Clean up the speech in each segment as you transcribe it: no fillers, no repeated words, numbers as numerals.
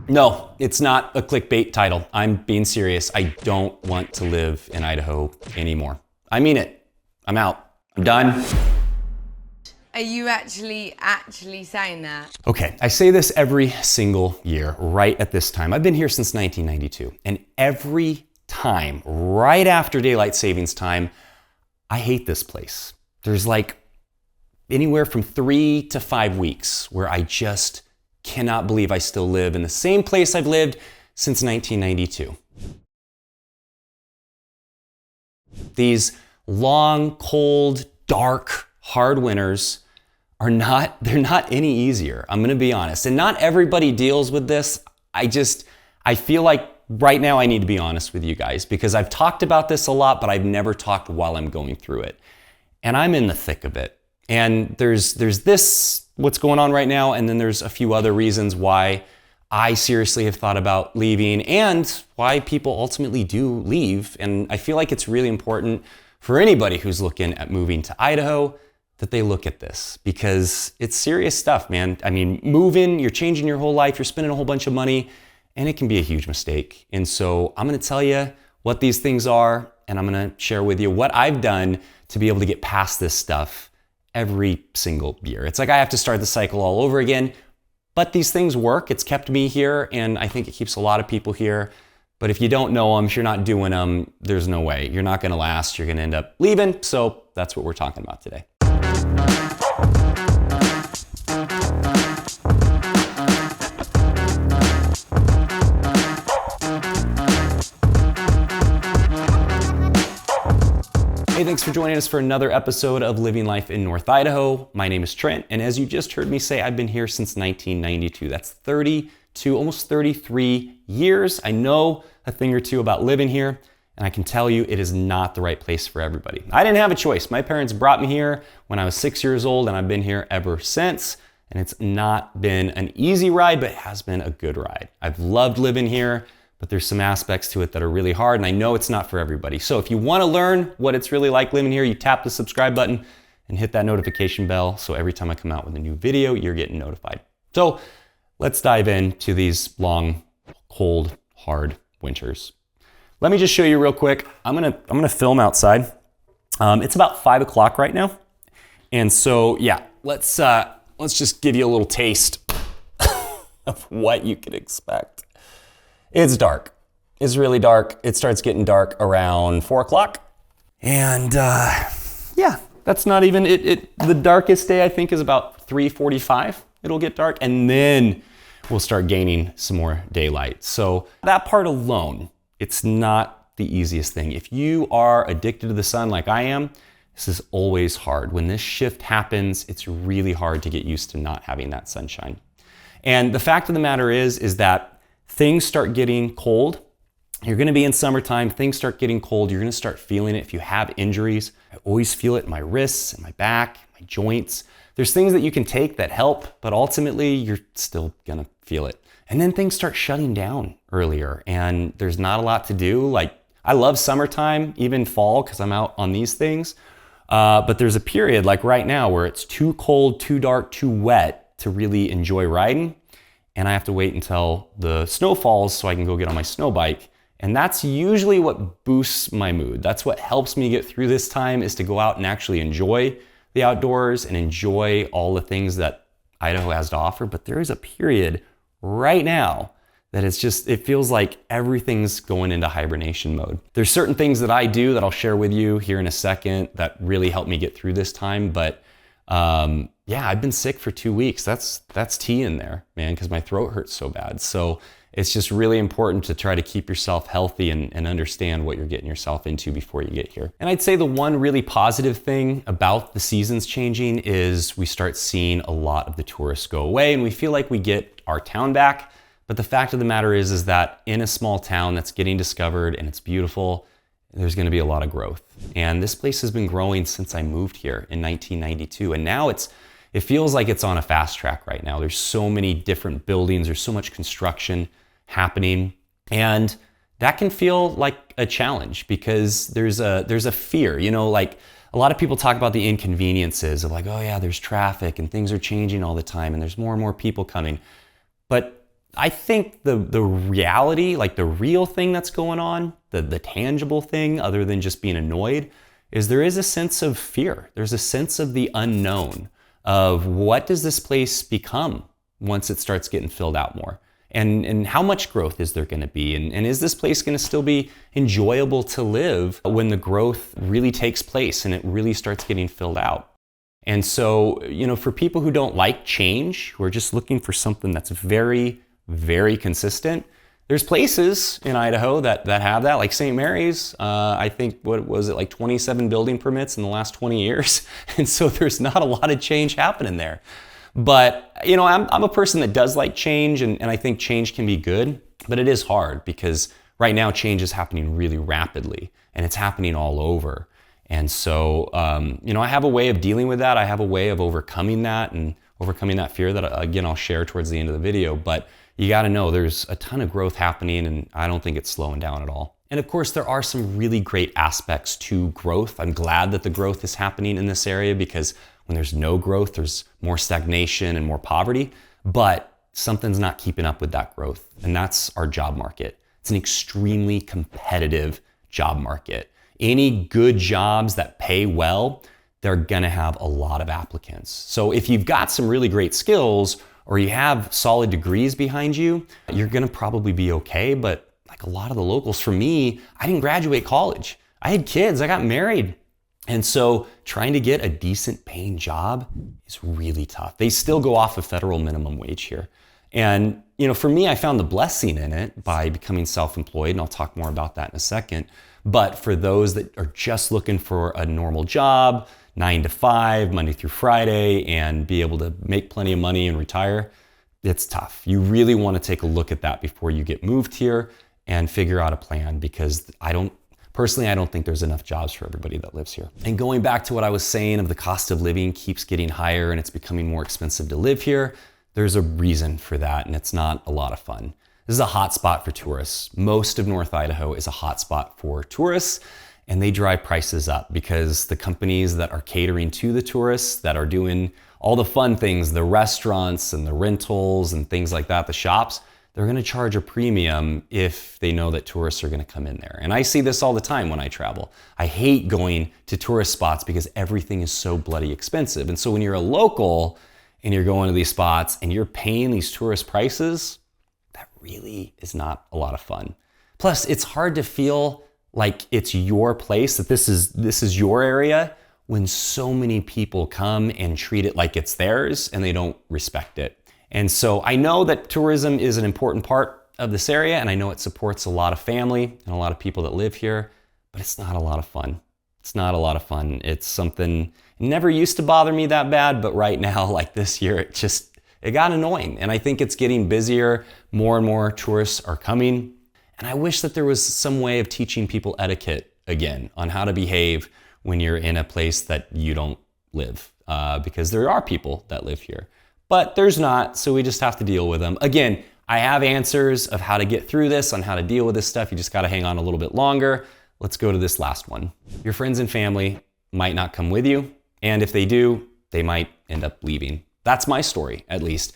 No, it's not a clickbait title. I'm being serious. I don't want to live in Idaho anymore. I mean it. I'm out. I'm done. Are you actually saying that? Okay, I say this every single year right at this time. I've been here since 1992, and every time, right after daylight savings time, I hate this place. There's like anywhere from 3 to 5 weeks where I just cannot believe I still live in the same place I've lived since 1992. These long, cold, dark, hard winters they're not any easier. I'm gonna be honest. And not everybody deals with this. I feel like right now I need to be honest with you guys because I've talked about this a lot, but I've never talked while I'm going through it. And I'm in the thick of it. And there's this, what's going on right now, and then there's a few other reasons why I seriously have thought about leaving and why people ultimately do leave. And I feel like it's really important for anybody who's looking at moving to Idaho that they look at this because it's serious stuff, man. I mean, moving, you're changing your whole life, you're spending a whole bunch of money, and it can be a huge mistake. And so I'm gonna tell you what these things are, and I'm gonna share with you what I've done to be able to get past this stuff every single year. It's like I have to start the cycle all over again, but these things work. It's kept me here, and I think it keeps a lot of people here. But if you don't know them, if you're not doing them, there's no way. You're not gonna last, you're gonna end up leaving. So that's what we're talking about today. Hey, thanks for joining us for another episode of Living Life in North Idaho. My name is Trent, and as you just heard me say, I've been here since 1992. That's 32, almost 33 years. I know a thing or two about living here, and I can tell you it is not the right place for everybody. I didn't have a choice. My parents brought me here when I was 6 years old, and I've been here ever since. And it's not been an easy ride, but it has been a good ride. I've loved living here, but there's some aspects to it that are really hard, and I know it's not for everybody. So if you want to learn what it's really like living here, you tap the subscribe button and hit that notification bell, so every time I come out with a new video, you're getting notified. So let's dive into these long, cold, hard winters. Let me just show you real quick. I'm gonna film outside. It's about 5 o'clock right now, and so yeah, let's just give you a little taste of what you can expect. It's dark. It's really dark. It starts getting dark around 4 o'clock. And yeah, that's not even it. The darkest day I think is about 3:45. It'll get dark, and then we'll start gaining some more daylight. So that part alone, it's not the easiest thing. If you are addicted to the sun like I am, this is always hard. When this shift happens, it's really hard to get used to not having that sunshine. And the fact of the matter is that things start getting cold. You're gonna be in summertime, things start getting cold, you're gonna start feeling it. If you have injuries, I always feel it in my wrists, and my back, my joints. There's things that you can take that help, but ultimately you're still gonna feel it. And then things start shutting down earlier, and there's not a lot to do. Like, I love summertime, even fall, because I'm out on these things. But there's a period like right now where it's too cold, too dark, too wet to really enjoy riding. And I have to wait until the snow falls so I can go get on my snow bike. And that's usually what boosts my mood. That's what helps me get through this time, is to go out and actually enjoy the outdoors and enjoy all the things that Idaho has to offer. But there is a period right now that it feels like everything's going into hibernation mode. There's certain things that I do that I'll share with you here in a second that really help me get through this time. But yeah, I've been sick for 2 weeks. That's tea in there, man, because my throat hurts so bad. So it's just really important to try to keep yourself healthy and understand what you're getting yourself into before you get here. And I'd say the one really positive thing about the seasons changing is we start seeing a lot of the tourists go away, and we feel like we get our town back. But the fact of the matter is that in a small town that's getting discovered and it's beautiful, there's gonna be a lot of growth. And this place has been growing since I moved here in 1992. And now it feels like it's on a fast track right now. There's so many different buildings, there's so much construction happening. And that can feel like a challenge because there's a fear, like a lot of people talk about the inconveniences of like, oh yeah, there's traffic and things are changing all the time and there's more and more people coming. But I think the reality, like the real thing that's going on, the tangible thing other than just being annoyed, is there is a sense of fear. There's a sense of the unknown of what does this place become once it starts getting filled out more? And how much growth is there gonna be? And is this place gonna still be enjoyable to live when the growth really takes place and it really starts getting filled out? And so, for people who don't like change, who are just looking for something that's very, very consistent, there's places in Idaho that have that, like St. Mary's. I think, what was it, like 27 building permits in the last 20 years? And so there's not a lot of change happening there. But, I'm a person that does like change, and I think change can be good, but it is hard because right now change is happening really rapidly and it's happening all over. And so, I have a way of dealing with that. I have a way of overcoming that and overcoming that fear that, again, I'll share towards the end of the video. But you got to know there's a ton of growth happening, and I don't think it's slowing down at all. And of course, there are some really great aspects to growth. I'm glad that the growth is happening in this area because when there's no growth, there's more stagnation and more poverty, but something's not keeping up with that growth. And that's our job market. It's an extremely competitive job market. Any good jobs that pay well, they're gonna have a lot of applicants. So if you've got some really great skills or you have solid degrees behind you, you're gonna probably be okay. But like a lot of the locals, for me, I didn't graduate college. I had kids, I got married. And so trying to get a decent paying job is really tough. They still go off of federal minimum wage here. And, for me, I found the blessing in it by becoming self-employed, and I'll talk more about that in a second. But for those that are just looking for a normal job, 9 to 5, Monday through Friday, and be able to make plenty of money and retire, it's tough. You really want to take a look at that before you get moved here and figure out a plan, because Personally, I don't think there's enough jobs for everybody that lives here. And going back to what I was saying of the cost of living keeps getting higher and it's becoming more expensive to live here, there's a reason for that, and it's not a lot of fun. This is a hotspot for tourists. Most of North Idaho is a hotspot for tourists, and they drive prices up because the companies that are catering to the tourists, that are doing all the fun things, the restaurants and the rentals and things like that, the shops, they're gonna charge a premium if they know that tourists are gonna come in there. And I see this all the time when I travel. I hate going to tourist spots because everything is so bloody expensive. And so when you're a local and you're going to these spots and you're paying these tourist prices, that really is not a lot of fun. Plus, it's hard to feel like it's your place, that this is your area, when so many people come and treat it like it's theirs and they don't respect it. And so I know that tourism is an important part of this area, and I know it supports a lot of family and a lot of people that live here, but it's not a lot of fun. It's not a lot of fun. It's something, it never used to bother me that bad, but right now, like this year, it got annoying. And I think it's getting busier. More and more tourists are coming. And I wish that there was some way of teaching people etiquette again on how to behave when you're in a place that you don't live, because there are people that live here. But there's not, so we just have to deal with them. Again, I have answers of how to get through this, on how to deal with this stuff. You just gotta hang on a little bit longer. Let's go to this last one. Your friends and family might not come with you, and if they do, they might end up leaving. That's my story, at least.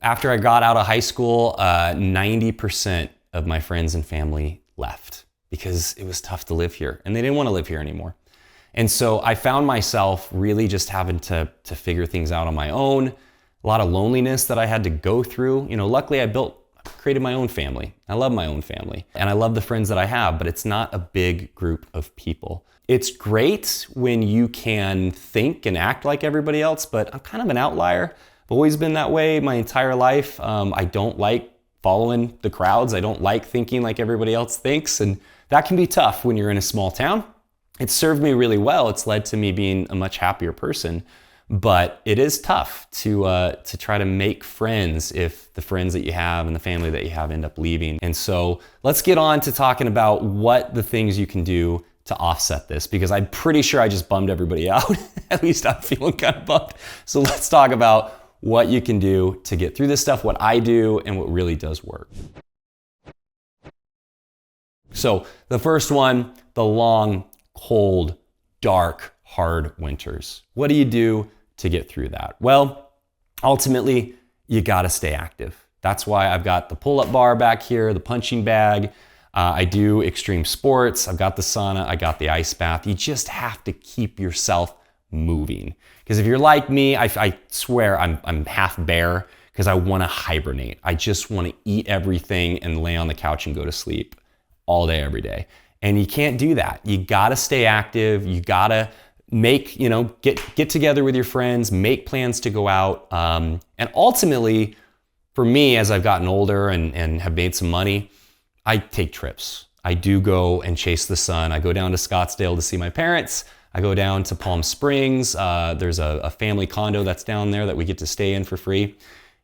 After I got out of high school, 90% of my friends and family left because it was tough to live here, and they didn't wanna live here anymore. And so I found myself really just having to figure things out on my own. A lot of loneliness that I had to go through. Luckily I created my own family. I love my own family and I love the friends that I have, but it's not a big group of people. It's great when you can think and act like everybody else, but I'm kind of an outlier. I've always been that way my entire life. I don't like following the crowds. I don't like thinking like everybody else thinks, and that can be tough when you're in a small town. It's served me really well. It's led to me being a much happier person. But it is tough to try to make friends if the friends that you have and the family that you have end up leaving. And so let's get on to talking about what the things you can do to offset this, because I'm pretty sure I just bummed everybody out. At least I'm feeling kind of bummed. So let's talk about what you can do to get through this stuff, what I do, and what really does work. So the first one, the long, cold, dark, hard winters. What do you do to get through that? Well, ultimately, you gotta stay active. That's why I've got the pull-up bar back here, the punching bag. I do extreme sports. I've got the sauna. I got the ice bath. You just have to keep yourself moving. Because if you're like me, I swear I'm half bear because I want to hibernate. I just want to eat everything and lay on the couch and go to sleep all day, every day. And you can't do that. You got to stay active. You got to make, get together with your friends, make plans to go out. And ultimately, for me, as I've gotten older and have made some money, I take trips. I do go and chase the sun. I go down to Scottsdale to see my parents. I go down to Palm Springs. There's a family condo that's down there that we get to stay in for free.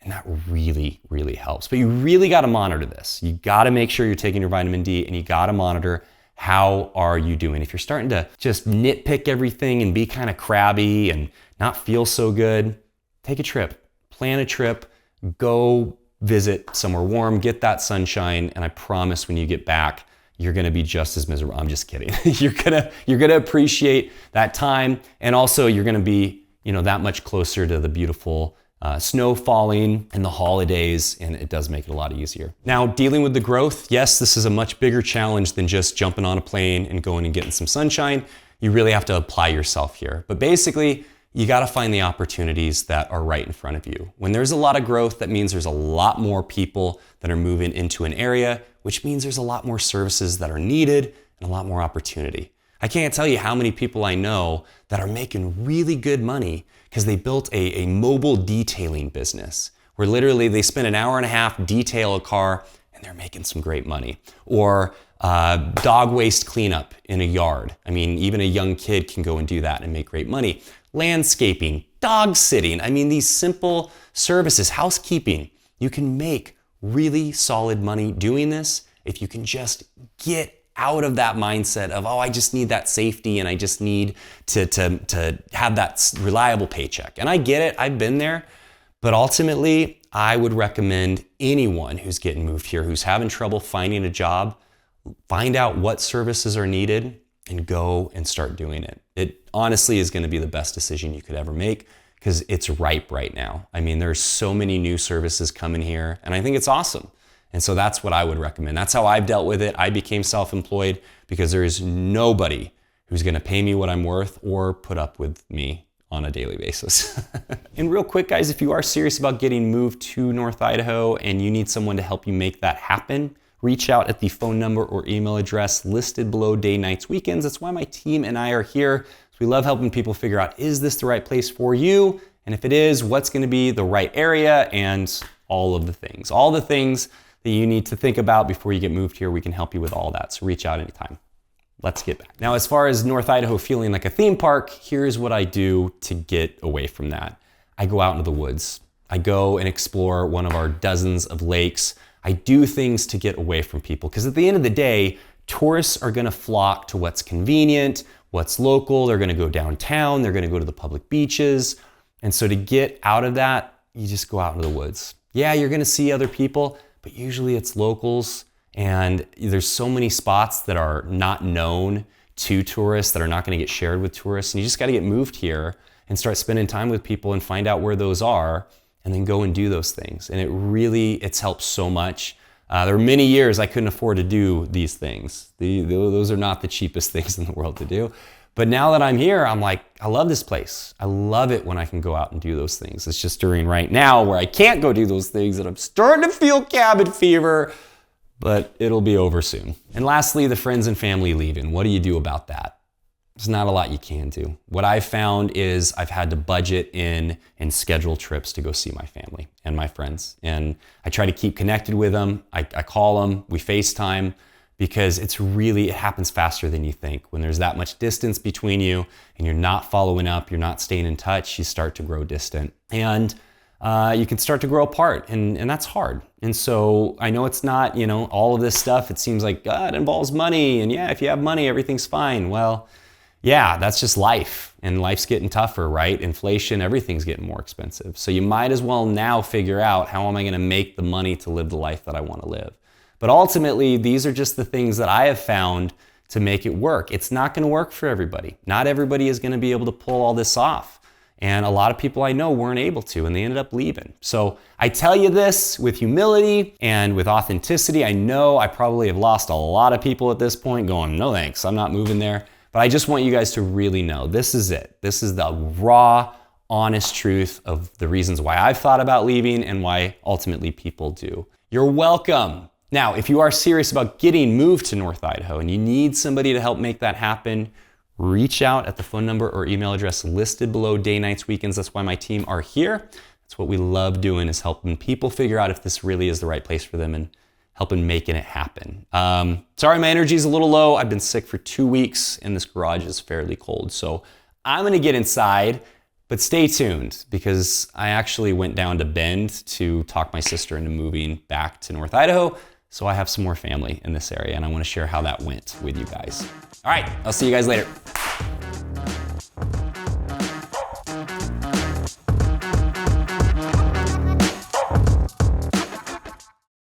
And that really, really helps. But you really got to monitor this. You got to make sure you're taking your vitamin D, and you got to monitor how are you doing. If you're starting to just nitpick everything and be kind of crabby and not feel so good, take a trip. Plan a trip. Go visit somewhere warm, get that sunshine, and I promise when you get back, you're gonna be just as miserable. I'm just kidding. You're gonna appreciate that time, and also you're gonna be, that much closer to the beautiful snow falling and the holidays, and it does make it a lot easier. Now, dealing with the growth, yes, this is a much bigger challenge than just jumping on a plane and going and getting some sunshine. You really have to apply yourself here. But basically, you got to find the opportunities that are right in front of you. When there's a lot of growth, that means there's a lot more people that are moving into an area, which means there's a lot more services that are needed and a lot more opportunity. I can't tell you how many people I know that are making really good money because they built a mobile detailing business where literally they spend an hour and a half detail a car and they're making some great money. Or dog waste cleanup in a yard. I mean, even a young kid can go and do that and make great money. Landscaping, dog sitting. I mean, these simple services, housekeeping. You can make really solid money doing this if you can just get out of that mindset of, I just need that safety and I just need to have that reliable paycheck. And I get it, I've been there, but ultimately, I would recommend anyone who's getting moved here, who's having trouble finding a job, find out what services are needed and go and start doing it. It honestly is going to be the best decision you could ever make because it's ripe right now. I mean, there's so many new services coming here and I think it's awesome. And so that's what I would recommend. That's how I've dealt with it. I became self-employed because there is nobody who's going to pay me what I'm worth or put up with me on a daily basis. And real quick, guys, if you are serious about getting moved to North Idaho and you need someone to help you make that happen, reach out at the phone number or email address listed below day, nights, weekends. That's why my team and I are here. So we love helping people figure out, is this the right place for you? And if it is, what's going to be the right area and all of the things. All the things that you need to think about before you get moved here, we can help you with all that. So reach out anytime. Let's get back. Now, as far as North Idaho feeling like a theme park, here's what I do to get away from that. I go out into the woods. I go and explore one of our dozens of lakes. I do things to get away from people because at the end of the day, tourists are going to flock to what's convenient, what's local. They're going to go downtown. They're going to go to the public beaches. And so to get out of that, you just go out into the woods. Yeah, you're going to see other people, but usually it's locals. And there's so many spots that are not known to tourists that are not going to get shared with tourists. And you just got to get moved here and start spending time with people and find out where those are and then go and do those things. And it's helped so much. There were many years I couldn't afford to do these things. Those are not the cheapest things in the world to do. But now that I'm here, I'm like, I love this place. I love it when I can go out and do those things. It's just during right now where I can't go do those things that I'm starting to feel cabin fever, but it'll be over soon. And lastly, the friends and family leaving. What do you do about that? There's not a lot you can do. What I've found is I've had to budget in and schedule trips to go see my family and my friends. And I try to keep connected with them. I call them, we FaceTime, because it happens faster than you think. When there's that much distance between you and you're not following up, you're not staying in touch, you start to grow distant. And you can start to grow apart, and that's hard. And so I know it's not, all of this stuff, it seems like, it involves money, and yeah, if you have money, everything's fine. Well, yeah, that's just life, and life's getting tougher, right? Inflation, everything's getting more expensive. So you might as well now figure out, how am I gonna make the money to live the life that I wanna live? But ultimately, these are just the things that I have found to make it work. It's not gonna work for everybody. Not everybody is gonna be able to pull all this off. And a lot of people I know weren't able to, and they ended up leaving. So I tell you this with humility and with authenticity. I know I probably have lost a lot of people at this point going, no thanks, I'm not moving there. But I just want you guys to really know this is it. This is the raw, honest truth of the reasons why I've thought about leaving and why ultimately people do. You're welcome. Now, if you are serious about getting moved to North Idaho and you need somebody to help make that happen, reach out at the phone number or email address listed below. Day, nights, weekends. That's why my team are here. That's what we love doing, is helping people figure out if this really is the right place for them and helping making it happen. Sorry, my energy is a little low. I've been sick for 2 weeks and this garage is fairly cold. So I'm gonna get inside, but stay tuned because I actually went down to Bend to talk my sister into moving back to North Idaho. So I have some more family in this area and I wanna share how that went with you guys. All right, I'll see you guys later.